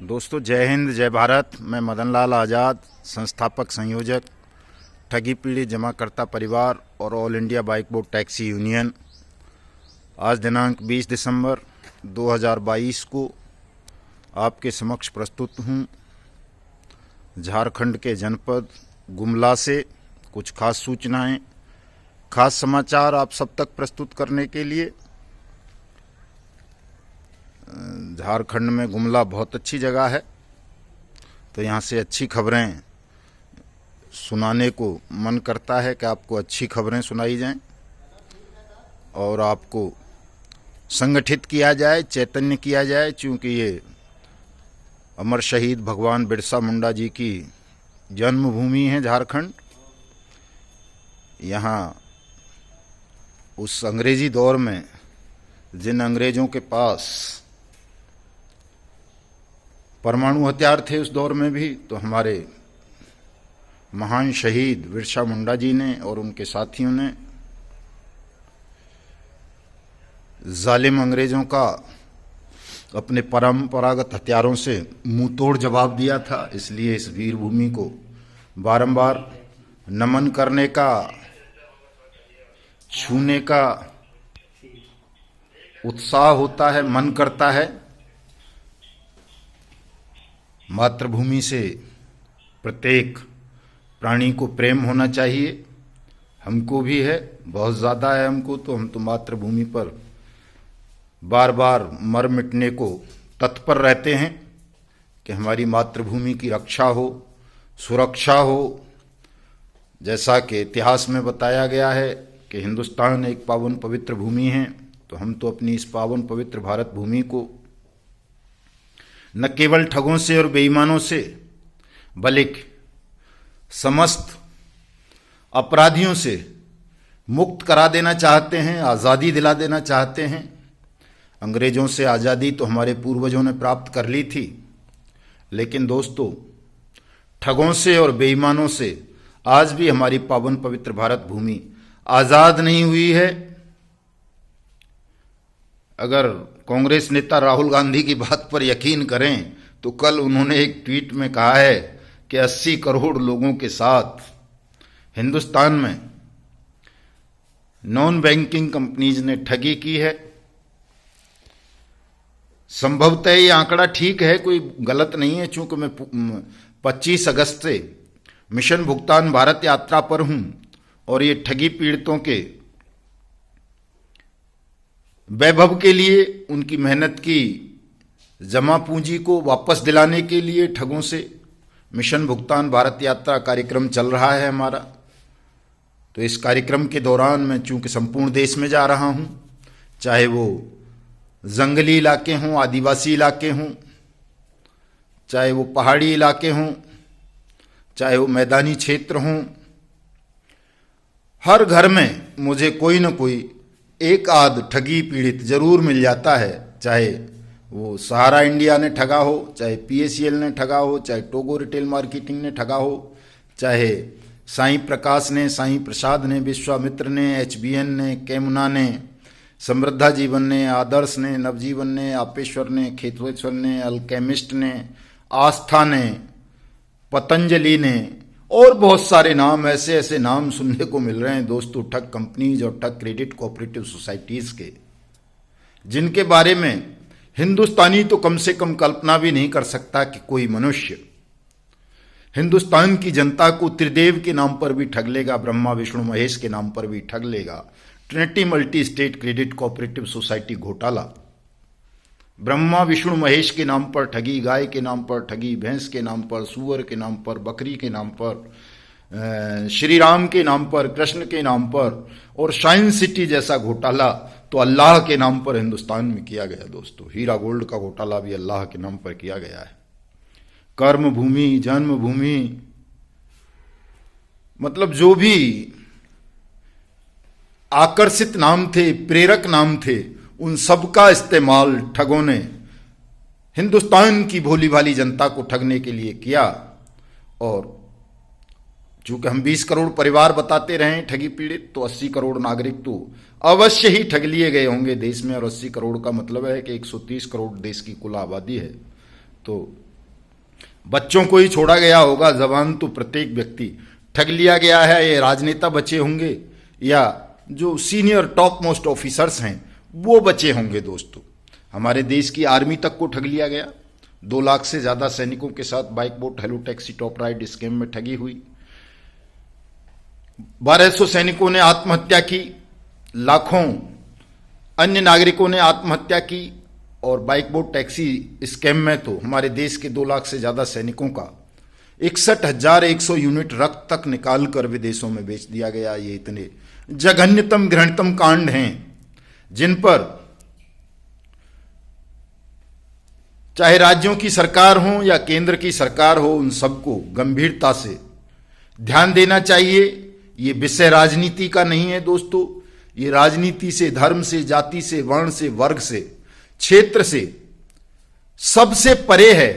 दोस्तों, जय हिंद, जय भारत। मैं मदन लाल आज़ाद, संस्थापक संयोजक, ठगी पीड़ित जमाकर्ता परिवार और all India bike board taxi union. आज दिनांक 20 दिसंबर 2022 को आपके समक्ष प्रस्तुत हूँ झारखंड के जनपद गुमला से कुछ खास सूचनाएं, खास समाचार आप सब तक प्रस्तुत करने के लिए। झारखंड में गुमला बहुत अच्छी जगह है, तो यहाँ से अच्छी खबरें सुनाने को मन करता है कि आपको अच्छी खबरें सुनाई जाएं और आपको संगठित किया जाए, चैतन्य किया जाए। चूँकि ये अमर शहीद भगवान बिरसा मुंडा जी की जन्मभूमि है झारखंड। यहाँ उस अंग्रेजी दौर में जिन अंग्रेज़ों के पास परमाणु हथियार थे, उस दौर में भी, तो हमारे महान शहीद बिरसा मुंडा जी ने और उनके साथियों ने जालिम अंग्रेज़ों का अपने परंपरागत हथियारों से मुंह तोड़ जवाब दिया था। इसलिए इस वीर भूमि को बारंबार नमन करने का, छूने का उत्साह होता है, मन करता है। मातृभूमि से प्रत्येक प्राणी को प्रेम होना चाहिए। हमको भी है, बहुत ज़्यादा है हमको। तो हम तो मातृभूमि पर बार बार मर मिटने को तत्पर रहते हैं कि हमारी मातृभूमि की रक्षा हो, सुरक्षा हो। जैसा कि इतिहास में बताया गया है कि हिंदुस्तान एक पावन पवित्र भूमि है, तो हम तो अपनी इस पावन पवित्र भारत भूमि को न केवल ठगों से और बेईमानों से, बल्कि समस्त अपराधियों से मुक्त करा देना चाहते हैं, आज़ादी दिला देना चाहते हैं। अंग्रेज़ों से आज़ादी तो हमारे पूर्वजों ने प्राप्त कर ली थी, लेकिन दोस्तों, ठगों से और बेईमानों से आज भी हमारी पावन पवित्र भारत भूमि आज़ाद नहीं हुई है। अगर कांग्रेस नेता राहुल गांधी की बात पर यकीन करें तो कल उन्होंने एक ट्वीट में कहा है कि 80 करोड़ लोगों के साथ हिंदुस्तान में नॉन बैंकिंग कंपनीज ने ठगी की है। संभवतः ये आंकड़ा ठीक है, कोई गलत नहीं है। चूंकि मैं 25 अगस्त से मिशन भुगतान भारत यात्रा पर हूं और ये ठगी पीड़ितों के वैभव के लिए, उनकी मेहनत की जमा पूंजी को वापस दिलाने के लिए ठगों से मिशन भुगतान भारत यात्रा कार्यक्रम चल रहा है हमारा। तो इस कार्यक्रम के दौरान मैं चूंकि संपूर्ण देश में जा रहा हूं, चाहे वो जंगली इलाके हों, आदिवासी इलाके हों, चाहे वो पहाड़ी इलाके हों, चाहे वो मैदानी क्षेत्र हों, हर घर में मुझे कोई न कोई एक आध ठगी पीड़ित जरूर मिल जाता है। चाहे वो सहारा इंडिया ने ठगा हो, चाहे PACL ने ठगा हो, चाहे टोगो रिटेल मार्केटिंग ने ठगा हो, चाहे साईं प्रकाश ने, साईं प्रसाद ने, विश्वामित्र ने, HBN ने, केमुना ने, समृद्धा जीवन ने, आदर्श ने, नवजीवन ने, आपेश्वर ने, खेतवेश्वर ने, अल्केमिस्ट ने, आस्था ने, पतंजलि ने, और बहुत सारे नाम, ऐसे ऐसे नाम सुनने को मिल रहे हैं दोस्तों, ठग कंपनीज और ठग क्रेडिट कोऑपरेटिव सोसाइटीज के, जिनके बारे में हिंदुस्तानी तो कम से कम कल्पना भी नहीं कर सकता कि कोई मनुष्य हिंदुस्तान की जनता को त्रिदेव के नाम पर भी ठग लेगा, ब्रह्मा विष्णु महेश के नाम पर भी ठग लेगा। Trinity multi state credit cooperative society घोटाला, ब्रह्मा विष्णु महेश के नाम पर ठगी, गाय के नाम पर ठगी, भैंस के नाम पर, सूअर के नाम पर, बकरी के नाम पर, श्री राम के नाम पर, कृष्ण के नाम पर, और साइंस सिटी जैसा घोटाला तो अल्लाह के नाम पर हिंदुस्तान में किया गया दोस्तों। हीरा गोल्ड का घोटाला भी अल्लाह के नाम पर किया गया है। कर्म भूमि, जन्मभूमि, मतलब जो भी आकर्षित नाम थे, प्रेरक नाम थे, उन सब का इस्तेमाल ठगों ने हिंदुस्तान की भोली भाली जनता को ठगने के लिए किया। और चूंकि हम 20 करोड़ परिवार बताते रहे ठगी पीड़ित, तो 80 करोड़ नागरिक तो अवश्य ही ठग लिए गए होंगे देश में। और 80 करोड़ का मतलब है कि 130 करोड़ देश की कुल आबादी है। तो बच्चों को ही छोड़ा गया होगा, जबान तो प्रत्येक व्यक्ति ठग लिया गया है। ये राजनेता बचे होंगे या जो सीनियर टॉप मोस्ट ऑफिसर्स हैं वो बचे होंगे। दोस्तों, हमारे देश की आर्मी तक को ठग लिया गया। 2 लाख से ज्यादा सैनिकों के साथ bike boat hello taxi top ride scam में ठगी हुई। 1200 सैनिकों ने आत्महत्या की, लाखों अन्य नागरिकों ने आत्महत्या की, और बाइक बोट टैक्सी स्कैम में तो हमारे देश के 2 लाख से ज्यादा सैनिकों का 61,100 यूनिट रक्त तक निकाल कर विदेशों में बेच दिया गया। ये इतने जघन्यतम घृणतम कांड हैं जिन पर चाहे राज्यों की सरकार हो या केंद्र की सरकार हो, उन सबको गंभीरता से ध्यान देना चाहिए। ये विषय राजनीति का नहीं है दोस्तों, ये राजनीति से, धर्म से, जाति से, वर्ण से, वर्ग से, क्षेत्र से सबसे परे है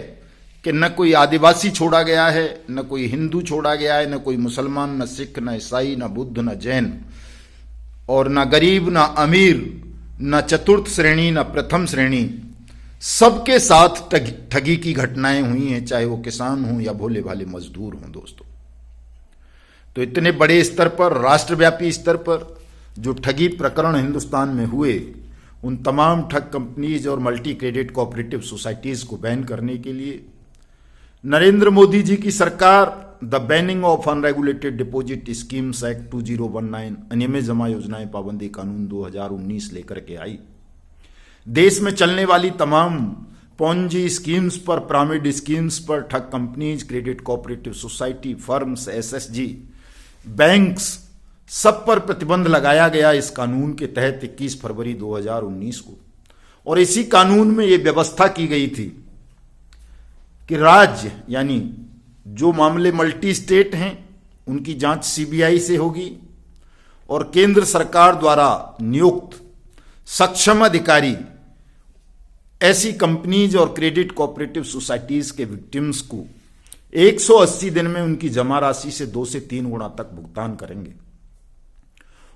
कि न कोई आदिवासी छोड़ा गया है, न कोई हिंदू छोड़ा गया है, न कोई मुसलमान, न सिख, न ईसाई, न बुद्ध, न जैन, और न गरीब, न अमीर, न चतुर्थ श्रेणी, न प्रथम श्रेणी। सबके साथ ठगी की घटनाएं हुई हैं, चाहे वो किसान हों या भोले भाले मजदूर हों। दोस्तों, तो इतने बड़े स्तर पर, राष्ट्रव्यापी स्तर पर जो ठगी प्रकरण हिंदुस्तान में हुए, उन तमाम ठग कंपनीज और मल्टी क्रेडिट कोऑपरेटिव सोसाइटीज को बैन करने के लिए नरेंद्र मोदी जी की सरकार the banning of unregulated deposit schemes act 2019 अनियमित जमा योजनाएं पाबंदी कानून 2019 लेकर के आई। देश में चलने वाली तमाम पोंजी स्कीम्स पर, पिरामिड स्कीम्स पर, ठग companies, credit cooperative society, firms, SSG, banks, सब पर प्रतिबंध लगाया गया इस कानून के तहत 21 फरवरी 2019 को। और इसी कानून में यह व्यवस्था की गई थी कि राज्य यानी जो मामले मल्टी स्टेट हैं उनकी जांच सीबीआई से होगी, और केंद्र सरकार द्वारा नियुक्त सक्षम अधिकारी ऐसी कंपनीज और क्रेडिट कोऑपरेटिव सोसाइटीज के विक्टिम्स को 180 दिन में उनकी जमा राशि से 2 से 3 गुना तक भुगतान करेंगे।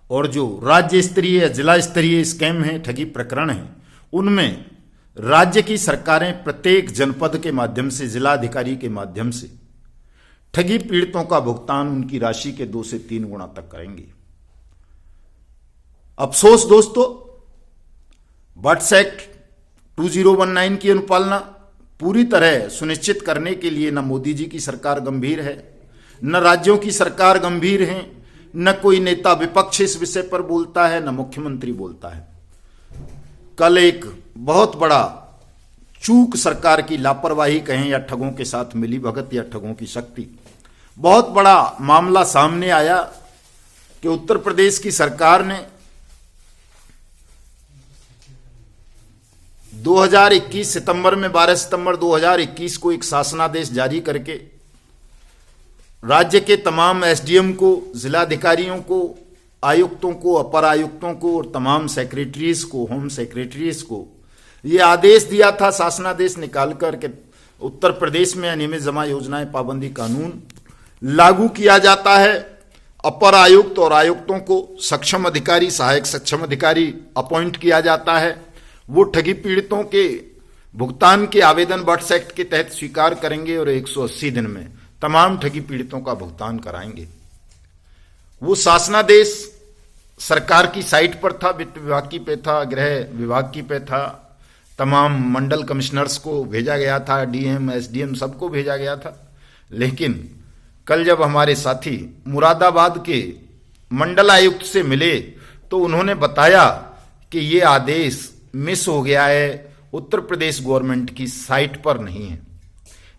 और जो राज्य स्तरीय या जिला स्तरीय स्कैम है, ठगी प्रकरण है, उनमें राज्य की सरकारें प्रत्येक जनपद के माध्यम से, जिला अधिकारी के माध्यम से ठगी पीड़ितों का भुगतान उनकी राशि के 2 से 3 गुना तक करेंगी। अफसोस दोस्तों, बट्स एक्ट 2019 की अनुपालना पूरी तरह सुनिश्चित करने के लिए न मोदी जी की सरकार गंभीर है, न राज्यों की सरकार गंभीर है, न कोई नेता विपक्ष इस विषय पर बोलता है, न मुख्यमंत्री बोलता है। कल एक बहुत बड़ा चूक, सरकार की लापरवाही कहें या ठगों के साथ मिलीभगत या ठगों की शक्ति, बहुत बड़ा मामला सामने आया कि उत्तर प्रदेश की सरकार ने 2021 सितंबर में 12 सितंबर 2021 को एक शासनादेश जारी करके राज्य के तमाम एसडीएम को, जिलाधिकारियों को, आयुक्तों को, अपर आयुक्तों को और तमाम सेक्रेटरीज को, होम सेक्रेटरीज को यह आदेश दिया था, शासनादेश निकाल कर के उत्तर प्रदेश में अनियमित जमा योजनाएं पाबंदी कानून लागू किया जाता है। अपर आयुक्त और आयुक्तों को सक्षम अधिकारी, सहायक सक्षम अधिकारी अपॉइंट किया जाता है। वो ठगी पीड़ितों के भुगतान के आवेदन बट्स एक्ट के तहत स्वीकार करेंगे और 180 दिन में तमाम ठगी पीड़ितों का भुगतान कराएंगे। वो शासनादेश सरकार की साइट पर था, वित्त विभाग की पे था, गृह विभाग की पे था, तमाम मंडल कमिश्नर्स को भेजा गया था, डीएम, एसडीएम सबको भेजा गया था। लेकिन कल जब हमारे साथी मुरादाबाद के मंडल आयुक्त से मिले तो उन्होंने बताया कि ये आदेश मिस हो गया है, उत्तर प्रदेश गवर्नमेंट की साइट पर नहीं है,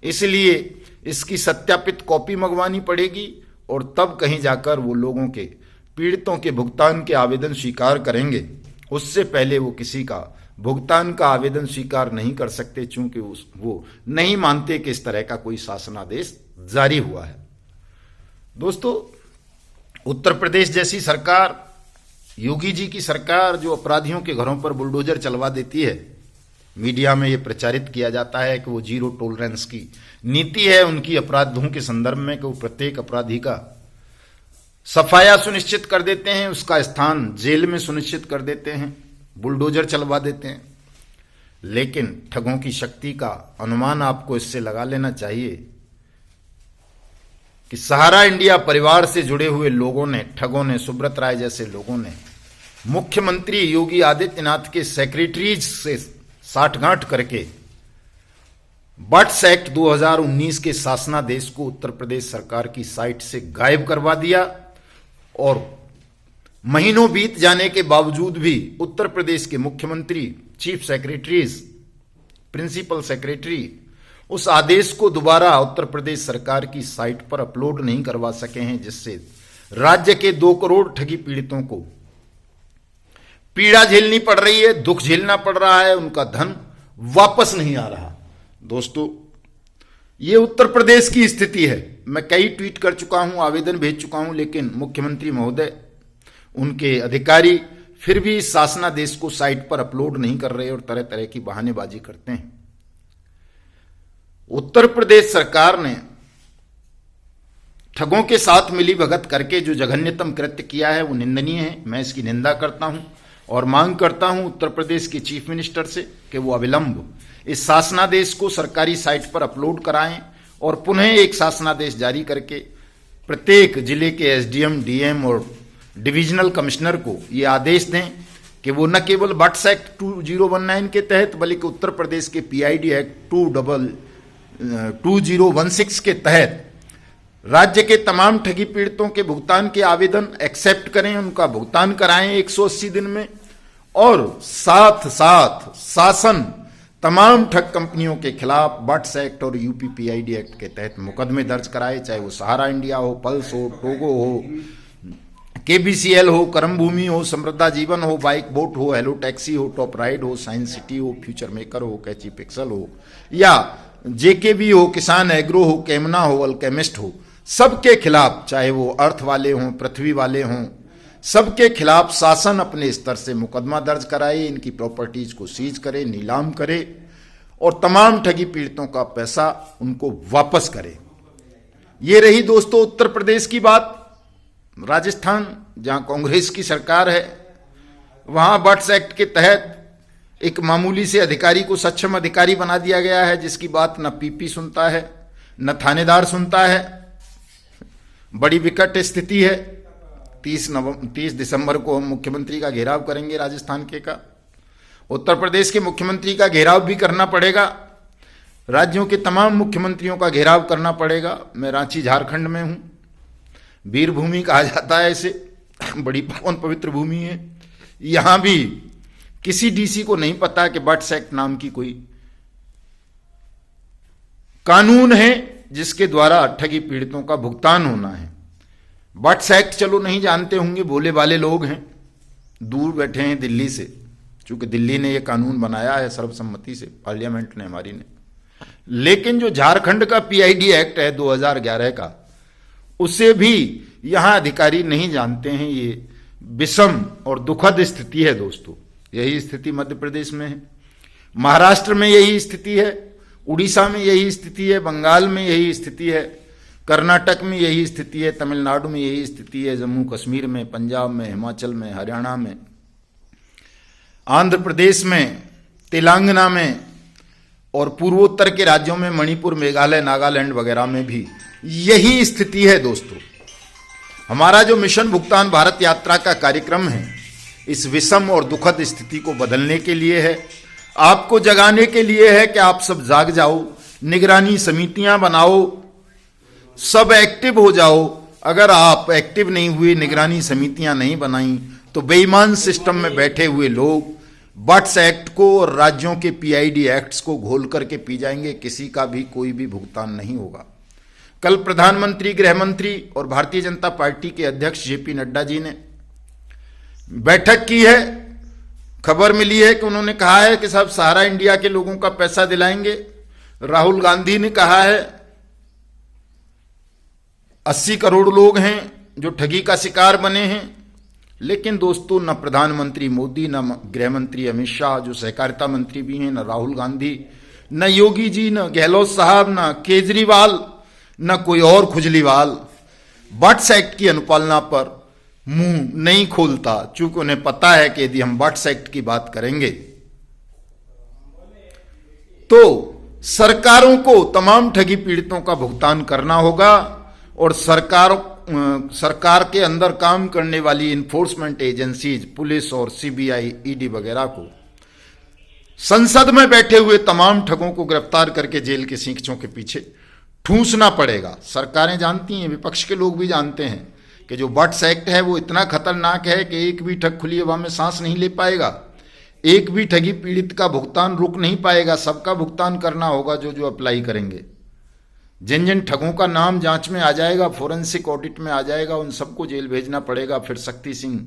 इसलिए इसकी सत्यापित कॉपी मंगवानी पड़ेगी और तब कहीं जाकर वो लोगों के, पीड़ितों के भुगतान के आवेदन स्वीकार करेंगे। उससे पहले वो किसी का भुगतान का आवेदन स्वीकार नहीं कर सकते, चूंकि वो नहीं मानते कि इस तरह का कोई शासनादेश जारी हुआ है। दोस्तों, उत्तर प्रदेश जैसी सरकार, योगी जी की सरकार, जो अपराधियों के घरों पर बुलडोजर चलवा देती है, मीडिया में ये प्रचारित किया जाता है कि वो जीरो टॉलरेंस की नीति है उनकी अपराधों के संदर्भ में, कि वो प्रत्येक अपराधी का सफाया सुनिश्चित कर देते हैं, उसका स्थान जेल में सुनिश्चित कर देते हैं, बुलडोजर चलवा देते हैं। लेकिन ठगों की शक्ति का अनुमान आपको इससे लगा लेना चाहिए कि सहारा इंडिया परिवार से जुड़े हुए लोगों ने, ठगों ने, सुब्रत राय जैसे लोगों ने मुख्यमंत्री योगी आदित्यनाथ के सेक्रेटरीज से साठगांठ करके बट्स एक्ट 2019 के शासनादेश को उत्तर प्रदेश सरकार की साइट से गायब करवा दिया और महीनों बीत जाने के बावजूद भी उत्तर प्रदेश के मुख्यमंत्री, चीफ सेक्रेटरीज, प्रिंसिपल सेक्रेटरी उस आदेश को दोबारा उत्तर प्रदेश सरकार की साइट पर अपलोड नहीं करवा सके हैं, जिससे राज्य के 2 करोड़ ठगी पीड़ितों को पीड़ा झेलनी पड़ रही है, दुख झेलना पड़ रहा है, उनका धन वापस नहीं आ रहा। दोस्तों, ये उत्तर प्रदेश की स्थिति है। मैं कई ट्वीट कर चुका हूं, आवेदन भेज चुका हूं, लेकिन मुख्यमंत्री महोदय, उनके अधिकारी फिर भी इस शासनादेश को साइट पर अपलोड नहीं कर रहे और तरह तरह की बहानेबाजी करते हैं। उत्तर प्रदेश सरकार ने ठगों के साथ मिली भगत करके जो जघन्यतम कृत्य किया है वो निंदनीय है। मैं इसकी निंदा करता हूं और मांग करता हूं उत्तर प्रदेश के चीफ मिनिस्टर से कि वो अविलंब इस शासनादेश को सरकारी साइट पर अपलोड कराएं और पुनः एक शासनादेश जारी करके प्रत्येक जिले के एसडीएम, डीएम और डिविजनल कमिश्नर को ये आदेश दें कि वो न केवल बट्स एक्ट 2019 के तहत बल्कि उत्तर प्रदेश के पीआईडी एक्ट 2016 के तहत राज्य के तमाम ठगी पीड़ितों के भुगतान के आवेदन एक्सेप्ट करें, उनका भुगतान कराएं 180 दिन में, और साथ साथ शासन तमाम ठग कंपनियों के खिलाफ बट्स एक्ट और यूपी पीआईडी एक्ट के तहत मुकदमे दर्ज कराए, चाहे वो सहारा इंडिया हो, पल्स हो, टोगो हो, केबीसीएल हो, कर्म भूमि हो, समृद्धा जीवन हो, बाइक बोट हो, हेलो टैक्सी हो, टॉप राइड हो, साइंस सिटी हो, फ्यूचर मेकर हो, कैची पिक्सल हो, या जेकेबी हो, किसान एग्रो हो, केमना हो, अल्केमिस्ट हो, सबके खिलाफ, चाहे वो अर्थ वाले हों, पृथ्वी वाले हों, सबके खिलाफ शासन अपने स्तर से मुकदमा दर्ज कराए, इनकी प्रॉपर्टीज को सीज करे, नीलाम करे और तमाम ठगी पीड़ितों का पैसा उनको वापस करे। ये रही दोस्तों उत्तर प्रदेश की बात। राजस्थान, जहां कांग्रेस की सरकार है, वहां बट्स एक्ट के तहत एक मामूली से अधिकारी को सक्षम अधिकारी बना दिया गया है, जिसकी बात न पीपी सुनता है न थानेदार सुनता है। बड़ी विकट स्थिति है। 30 दिसंबर को हम मुख्यमंत्री का घेराव करेंगे राजस्थान के का। उत्तर प्रदेश के मुख्यमंत्री का घेराव भी करना पड़ेगा, राज्यों के तमाम मुख्यमंत्रियों का घेराव करना पड़ेगा। मैं रांची झारखंड में हूं, वीर भूमि कहा जाता है इसे, बड़ी पावन पवित्र भूमि है। यहां भी किसी डीसी को नहीं पता कि बट्स एक्ट नाम की कोई कानून है जिसके द्वारा ठगी पीड़ितों का भुगतान होना है। बट्स एक्ट चलो नहीं जानते होंगे, भोले भाले लोग हैं, दूर बैठे हैं दिल्ली से, चूंकि दिल्ली ने यह कानून बनाया है सर्वसम्मति से, पार्लियामेंट ने, हमारी ने। लेकिन जो झारखंड का पीआईडी एक्ट है 2011 का, उसे भी यहां अधिकारी नहीं जानते हैं। ये विषम और दुखद स्थिति है दोस्तों। यही स्थिति मध्य प्रदेश में है, महाराष्ट्र में यही स्थिति है, उड़ीसा में यही स्थिति है, बंगाल में यही स्थिति है, कर्नाटक में यही स्थिति है, तमिलनाडु में यही स्थिति है, जम्मू कश्मीर में, पंजाब में, हिमाचल में, हरियाणा में, आंध्र प्रदेश में, तेलंगाना में और पूर्वोत्तर के राज्यों में, मणिपुर, मेघालय, नागालैंड वगैरह में भी यही स्थिति है दोस्तों। हमारा जो मिशन भुगतान भारत यात्रा का कार्यक्रम है, इस विषम और दुखद स्थिति को बदलने के लिए है, आपको जगाने के लिए है कि आप सब जाग जाओ, निगरानी समितियां बनाओ, सब एक्टिव हो जाओ। अगर आप एक्टिव नहीं हुए, निगरानी समितियां नहीं बनाई, तो बेईमान सिस्टम में बैठे हुए लोग बट्स एक्ट को और राज्यों के पीआईडी एक्ट्स को घोल करके पी जाएंगे, किसी का भी कोई भी भुगतान नहीं होगा। कल प्रधानमंत्री, गृह मंत्री और भारतीय जनता पार्टी के अध्यक्ष जेपी नड्डा जी ने बैठक की है। खबर मिली है कि उन्होंने कहा है कि साहब सहारा इंडिया के लोगों का पैसा दिलाएंगे। राहुल गांधी ने कहा है 80 करोड़ लोग हैं जो ठगी का शिकार बने हैं। लेकिन दोस्तों, न प्रधानमंत्री मोदी, न गृह मंत्री अमित शाह जो सहकारिता मंत्री भी हैं, न राहुल गांधी, न योगी जी, न गहलोत साहब, न केजरीवाल, न कोई और खुजलीवाल बट्स एक्ट की अनुपालना पर मुंह नहीं खोलता, चूंकि उन्हें पता है कि यदि हम बट्स एक्ट की बात करेंगे तो सरकारों को तमाम ठगी पीड़ितों का भुगतान करना होगा और सरकार के अंदर काम करने वाली इन्फोर्समेंट एजेंसीज, पुलिस और सीबीआई, ईडी वगैरह को संसद में बैठे हुए तमाम ठगों को गिरफ्तार करके जेल के सींखों के पीछे ठूंसना पड़ेगा। सरकारें जानती हैं, विपक्ष के लोग भी जानते हैं कि जो बट्स एक्ट है वो इतना खतरनाक है कि एक भी ठग खुली हवा में सांस नहीं ले पाएगा, एक भी ठगी पीड़ित का भुगतान रुक नहीं पाएगा, सबका भुगतान करना होगा जो जो अप्लाई करेंगे। जिन जिन ठगों का नाम जांच में आ जाएगा, फोरेंसिक ऑडिट में आ जाएगा, उन सबको जेल भेजना पड़ेगा। फिर शक्ति सिंह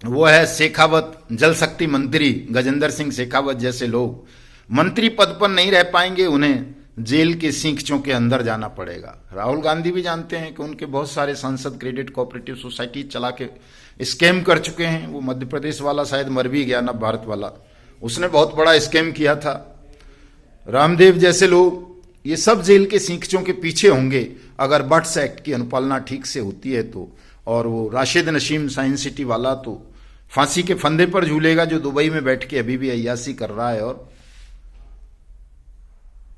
वो है शेखावत, जल शक्ति मंत्री गजेंद्र सिंह शेखावत जैसे लोग मंत्री पद पर नहीं रह पाएंगे, उन्हें जेल के सींखों के अंदर जाना पड़ेगा। राहुल गांधी भी जानते हैं कि उनके बहुत सारे सांसद क्रेडिट कोऑपरेटिव सोसाइटी चला के स्कैम कर चुके हैं। वो मध्य प्रदेश वाला शायद मर भी गया, नव भारत वाला, उसने बहुत बड़ा स्कैम किया था। रामदेव जैसे लोग, ये सब जेल के सींखों के पीछे होंगे अगर बट्स एक्ट की अनुपालना ठीक से होती है तो। और वो राशिद नशीम साइंस सिटी वाला तो फांसी के फंदे पर झूलेगा, जो दुबई में बैठ के अभी भी अय्याशी कर रहा है और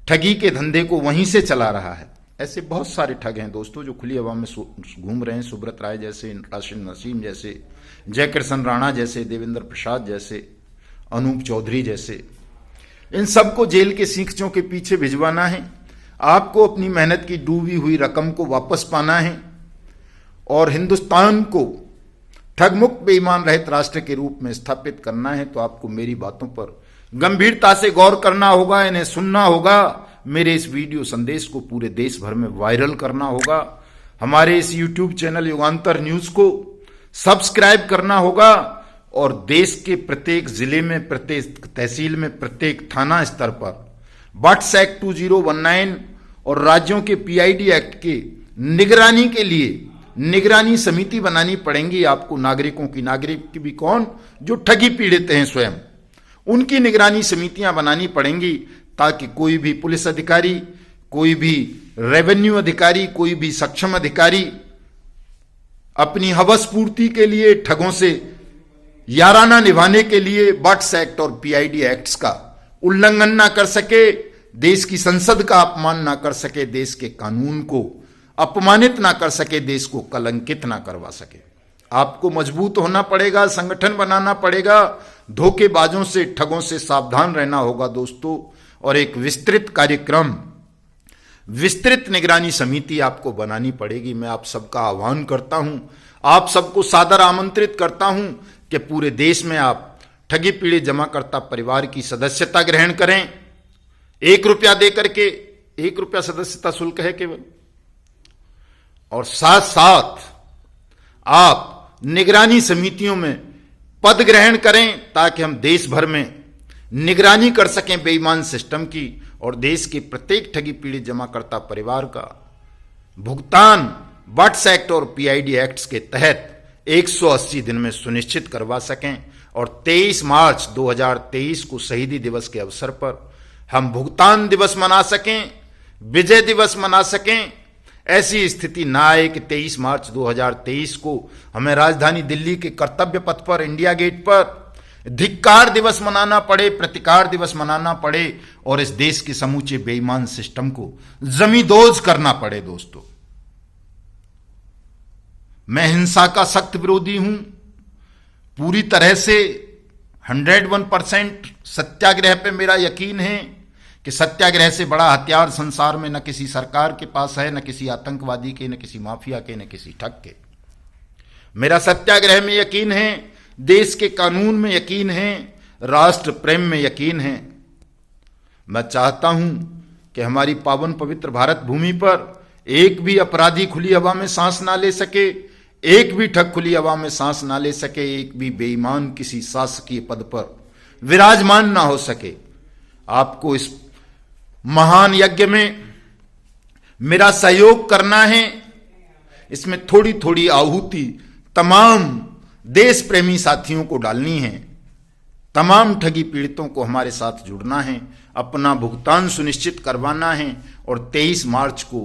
ठगी के धंधे को वहीं से चला रहा है। ऐसे बहुत सारे ठग हैं दोस्तों जो खुली हवा में घूम रहे हैं। सुब्रत राय जैसे, राशिद नसीम जैसे, जयकिशन राणा जैसे, देवेंद्र प्रसाद जैसे, अनूप चौधरी जैसे, इन सबको जेल के सींखों के पीछे भिजवाना है। आपको अपनी मेहनत की डूबी हुई रकम को वापस पाना है और हिंदुस्तान को ठगमुक्त बेईमान रहित राष्ट्र के रूप में स्थापित करना है। तो आपको मेरी बातों पर गंभीरता से गौर करना होगा, इन्हें सुनना होगा, मेरे इस वीडियो संदेश को पूरे देश भर में वायरल करना होगा, हमारे इस यूट्यूब चैनल युगांतर न्यूज को सब्सक्राइब करना होगा और देश के प्रत्येक जिले में, प्रत्येक तहसील में, प्रत्येक थाना स्तर पर बट्स एक्ट 2019 और राज्यों के पीआईडी एक्ट के निगरानी के लिए निगरानी समिति बनानी पड़ेंगी आपको। नागरिकों की, नागरिक भी कौन, जो ठगी पीड़ित हैं स्वयं, उनकी निगरानी समितियां बनानी पड़ेंगी ताकि कोई भी पुलिस अधिकारी, कोई भी रेवेन्यू अधिकारी, कोई भी सक्षम अधिकारी अपनी हवस पूर्ति के लिए, ठगों से याराना निभाने के लिए बट्स एक्ट और पीआईडी एक्ट्स का उल्लंघन ना कर सके, देश की संसद का अपमान ना कर सके, देश के कानून को अपमानित ना कर सके, देश को कलंकित ना करवा सके। आपको मजबूत होना पड़ेगा, संगठन बनाना पड़ेगा, धोखेबाजों से, ठगों से सावधान रहना होगा दोस्तों। और एक विस्तृत कार्यक्रम, विस्तृत निगरानी समिति आपको बनानी पड़ेगी। मैं आप सबका आह्वान करता हूं, आप सबको सादर आमंत्रित करता हूं कि पूरे देश में आप ठगी पीड़ित जमाकर्ता परिवार की सदस्यता ग्रहण करें। 1 रुपया दे करके, 1 रुपया सदस्यता शुल्क है केवल, और साथ साथ आप निगरानी समितियों में पद ग्रहण करें ताकि हम देश भर में निगरानी कर सकें बेईमान सिस्टम की और देश के प्रत्येक ठगी पीड़ित जमाकर्ता परिवार का भुगतान बट्स एक्ट और पीआईडी एक्ट्स के तहत 180 दिन में सुनिश्चित करवा सकें। और 23 मार्च 2023 को शहीदी दिवस के अवसर पर हम भुगतान दिवस मना सकें, विजय दिवस मना सकें। ऐसी स्थिति ना आए कि 23 मार्च 2023 को हमें राजधानी दिल्ली के कर्तव्य पथ पर, इंडिया गेट पर धिक्कार दिवस मनाना पड़े, प्रतिकार दिवस मनाना पड़े और इस देश के समूचे बेईमान सिस्टम को जमींदोज करना पड़े। दोस्तों, मैं हिंसा का सख्त विरोधी हूं, पूरी तरह से 101% सत्याग्रह पे मेरा यकीन है कि सत्याग्रह से बड़ा हथियार संसार में न किसी सरकार के पास है, न किसी आतंकवादी के, न किसी माफिया के, न किसी ठग के। मेरा सत्याग्रह में यकीन है, देश के कानून में यकीन है, राष्ट्र प्रेम में यकीन है। मैं चाहता हूं कि हमारी पावन पवित्र भारत भूमि पर एक भी अपराधी खुली हवा में सांस ना ले सके, एक भी ठग खुली हवा में सांस ना ले सके, एक भी बेईमान किसी शासकीय पद पर विराजमान ना हो सके। आपको इस महान यज्ञ में मेरा सहयोग करना है। इसमें थोड़ी थोड़ी आहुति तमाम देश प्रेमी साथियों को डालनी है, तमाम ठगी पीड़ितों को हमारे साथ जुड़ना है, अपना भुगतान सुनिश्चित करवाना है और 23 मार्च को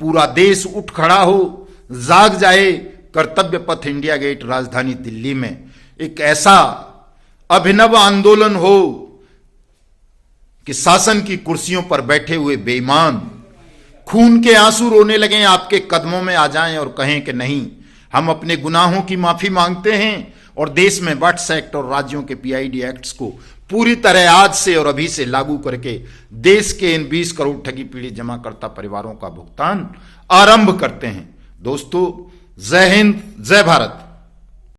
पूरा देश उठ खड़ा हो, जाग जाए, कर्तव्य पथ इंडिया गेट राजधानी दिल्ली में एक ऐसा अभिनव आंदोलन हो कि शासन की कुर्सियों पर बैठे हुए बेईमान खून के आंसू रोने लगे, आपके कदमों में आ जाएं और कहें कि नहीं, हम अपने गुनाहों की माफी मांगते हैं और देश में वट्स एक्ट और राज्यों के पीआईडी एक्ट्स को पूरी तरह आज से और अभी से लागू करके देश के इन 20 करोड़ ठगी पीड़ित जमाकर्ता परिवारों का भुगतान आरंभ करते हैं। दोस्तों, जय हिंद, जय भारत।